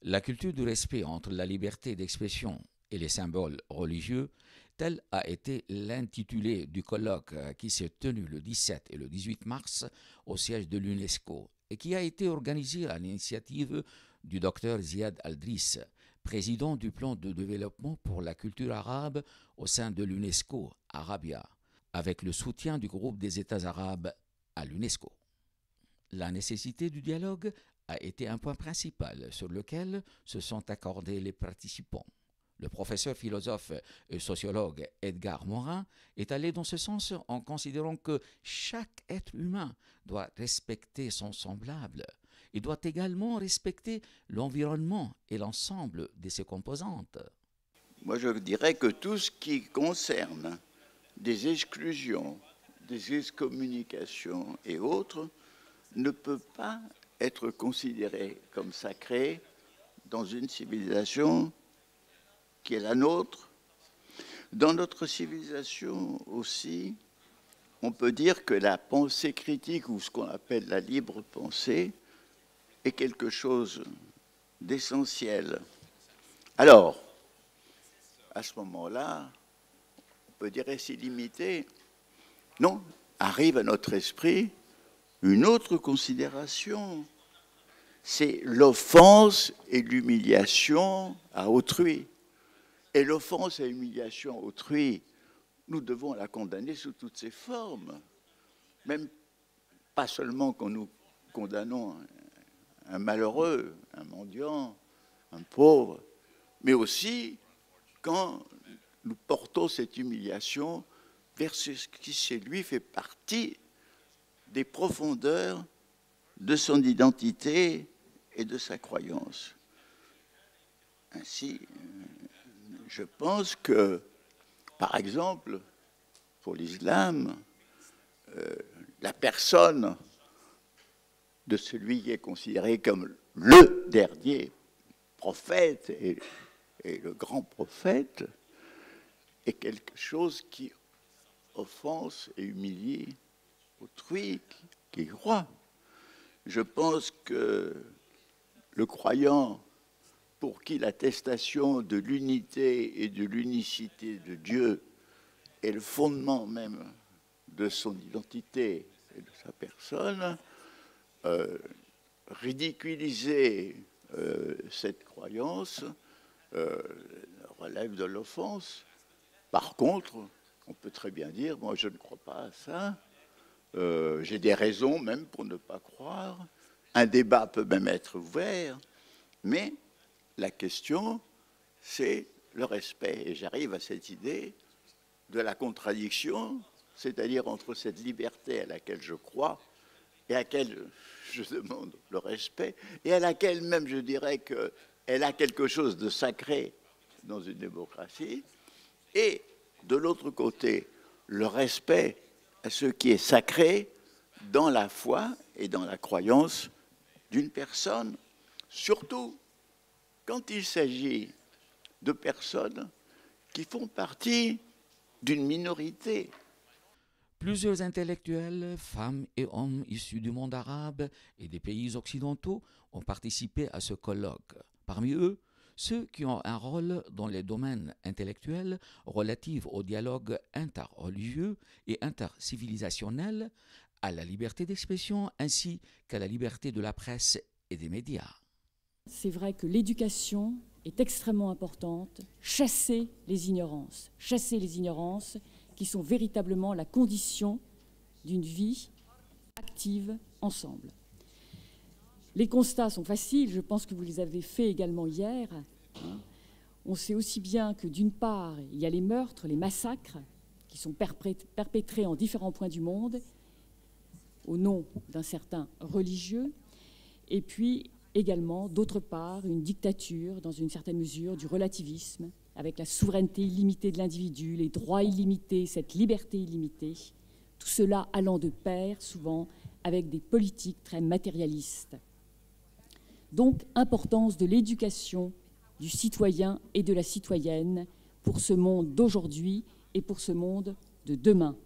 La culture du respect entre la liberté d'expression et les symboles religieux, tel a été l'intitulé du colloque qui s'est tenu le 17 et le 18 mars au siège de l'UNESCO et qui a été organisé à l'initiative du docteur Ziad Aldriss, président du plan de développement pour la culture arabe au sein de l'UNESCO, Arabia, avec le soutien du groupe des États arabes à l'UNESCO. La nécessité du dialogue a été un point principal sur lequel se sont accordés les participants. Le professeur philosophe et sociologue Edgar Morin est allé dans ce sens en considérant que chaque être humain doit respecter son semblable et doit également respecter l'environnement et l'ensemble de ses composantes. Moi, je dirais que tout ce qui concerne des exclusions, des excommunications et autres ne peut pas être considéré comme sacré dans une civilisation qui est la nôtre. Dans notre civilisation aussi, on peut dire que la pensée critique, ou ce qu'on appelle la libre pensée, est quelque chose d'essentiel. Alors, à ce moment-là, on peut dire est-ce illimité? Non, arrive à notre esprit une autre considération, c'est l'offense et l'humiliation à autrui. Et l'offense et l'humiliation à autrui, nous devons la condamner sous toutes ses formes. Même pas seulement quand nous condamnons un malheureux, un mendiant, un pauvre, mais aussi quand nous portons cette humiliation vers ce qui chez lui fait partie des profondeurs de son identité et de sa croyance. Ainsi, je pense que, par exemple, pour l'islam, la personne de celui qui est considéré comme le dernier prophète et le grand prophète est quelque chose qui offense et humilie autrui qui croit. Je pense que le croyant pour qui l'attestation de l'unité et de l'unicité de Dieu est le fondement même de son identité et de sa personne, ridiculiser cette croyance relève de l'offense. Par contre, on peut très bien dire, moi je ne crois pas à ça, j'ai des raisons même pour ne pas croire, un débat peut même être ouvert, mais la question, c'est le respect. Et j'arrive à cette idée de la contradiction, c'est-à-dire entre cette liberté à laquelle je crois et à laquelle je demande le respect, et à laquelle même je dirais qu'elle a quelque chose de sacré dans une démocratie, et de l'autre côté, le respect à ce qui est sacré dans la foi et dans la croyance d'une personne, surtout quand il s'agit de personnes qui font partie d'une minorité. Plusieurs intellectuels, femmes et hommes issus du monde arabe et des pays occidentaux ont participé à ce colloque. Parmi eux, ceux qui ont un rôle dans les domaines intellectuels relatifs au dialogue interreligieux et intercivilisationnel, à la liberté d'expression ainsi qu'à la liberté de la presse et des médias. C'est vrai que l'éducation est extrêmement importante, chasser les ignorances qui sont véritablement la condition d'une vie active ensemble. Les constats sont faciles, je pense que vous les avez faits également hier. On sait aussi bien que d'une part, il y a les meurtres, les massacres qui sont perpétrés en différents points du monde au nom d'un certain religieux, et puis également, d'autre part, une dictature, dans une certaine mesure, du relativisme, avec la souveraineté illimitée de l'individu, les droits illimités, cette liberté illimitée, tout cela allant de pair, souvent, avec des politiques très matérialistes. Donc, importance de l'éducation du citoyen et de la citoyenne pour ce monde d'aujourd'hui et pour ce monde de demain.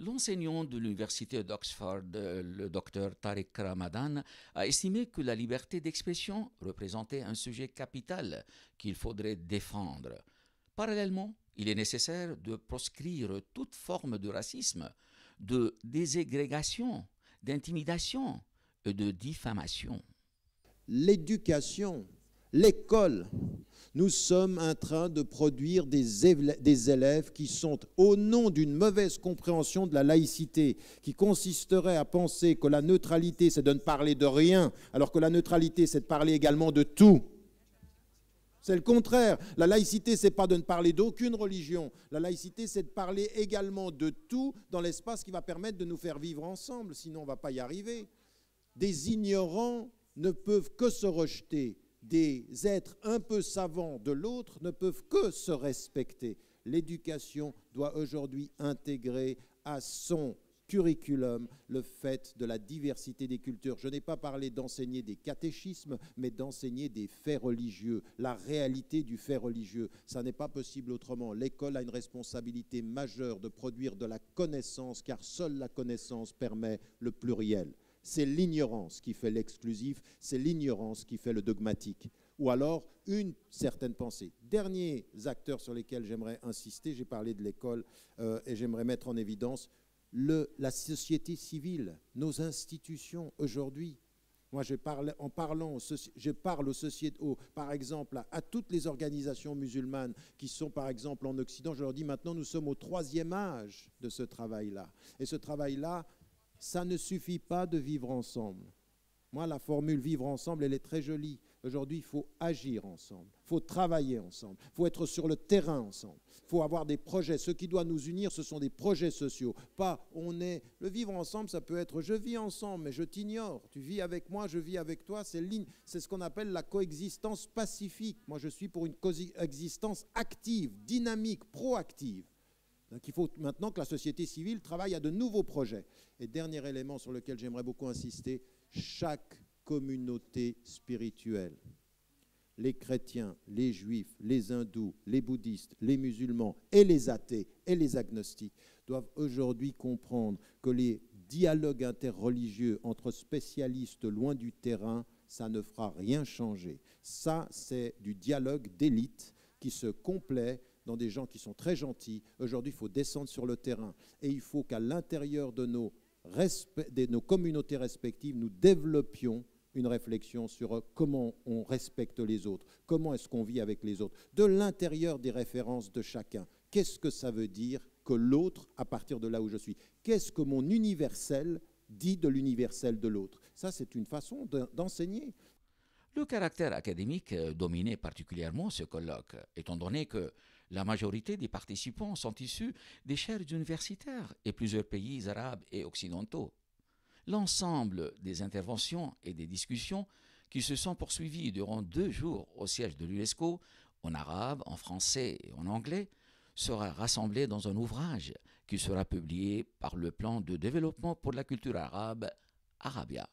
L'enseignant de l'université d'Oxford, le docteur Tariq Ramadan, a estimé que la liberté d'expression représentait un sujet capital qu'il faudrait défendre. Parallèlement, il est nécessaire de proscrire toute forme de racisme, de déségrégation, d'intimidation et de diffamation. L'éducation, l'école, nous sommes en train de produire des élèves qui sont, au nom d'une mauvaise compréhension de la laïcité, qui consisterait à penser que la neutralité, c'est de ne parler de rien, alors que la neutralité, c'est de parler également de tout. C'est le contraire. La laïcité, ce n'est pas de ne parler d'aucune religion. La laïcité, c'est de parler également de tout dans l'espace qui va permettre de nous faire vivre ensemble, sinon on ne va pas y arriver. Des ignorants ne peuvent que se rejeter. Des êtres un peu savants de l'autre ne peuvent que se respecter. L'éducation doit aujourd'hui intégrer à son curriculum le fait de la diversité des cultures. Je n'ai pas parlé d'enseigner des catéchismes, mais d'enseigner des faits religieux, la réalité du fait religieux. Ça n'est pas possible autrement. L'école a une responsabilité majeure de produire de la connaissance, car seule la connaissance permet le pluriel. C'est l'ignorance qui fait l'exclusif, c'est l'ignorance qui fait le dogmatique. Ou alors une certaine pensée. Derniers acteurs sur lesquels j'aimerais insister, j'ai parlé de l'école et j'aimerais mettre en évidence la société civile, nos institutions aujourd'hui. Moi, je parle par exemple, à toutes les organisations musulmanes qui sont, par exemple, en Occident. Je leur dis maintenant, nous sommes au 3e âge de ce travail-là. Et ce travail-là, ça ne suffit pas de vivre ensemble. Moi, la formule vivre ensemble, elle est très jolie. Aujourd'hui, il faut agir ensemble, il faut travailler ensemble, il faut être sur le terrain ensemble, il faut avoir des projets. Ce qui doit nous unir, ce sont des projets sociaux. Pas le vivre ensemble, ça peut être je vis ensemble, mais je t'ignore. Tu vis avec moi, je vis avec toi. C'est ce qu'on appelle la coexistence pacifique. Moi, je suis pour une coexistence active, dynamique, proactive. Donc il faut maintenant que la société civile travaille à de nouveaux projets. Et dernier élément sur lequel j'aimerais beaucoup insister, chaque communauté spirituelle, les chrétiens, les juifs, les hindous, les bouddhistes, les musulmans et les athées et les agnostiques doivent aujourd'hui comprendre que les dialogues interreligieux entre spécialistes loin du terrain, ça ne fera rien changer. Ça, c'est du dialogue d'élite qui se complaît dans des gens qui sont très gentils. Aujourd'hui, il faut descendre sur le terrain et il faut qu'à l'intérieur de nos communautés respectives, nous développions une réflexion sur comment on respecte les autres, comment est-ce qu'on vit avec les autres, de l'intérieur des références de chacun. Qu'est-ce que ça veut dire que l'autre, à partir de là où je suis, qu'est-ce que mon universel dit de l'universel de l'autre? Ça, c'est une façon d'enseigner. Le caractère académique dominait particulièrement ce colloque, étant donné que la majorité des participants sont issus des chaires universitaires et plusieurs pays arabes et occidentaux. L'ensemble des interventions et des discussions qui se sont poursuivies durant 2 jours au siège de l'UNESCO, en arabe, en français et en anglais, sera rassemblé dans un ouvrage qui sera publié par le plan de développement pour la culture arabe, Arabia.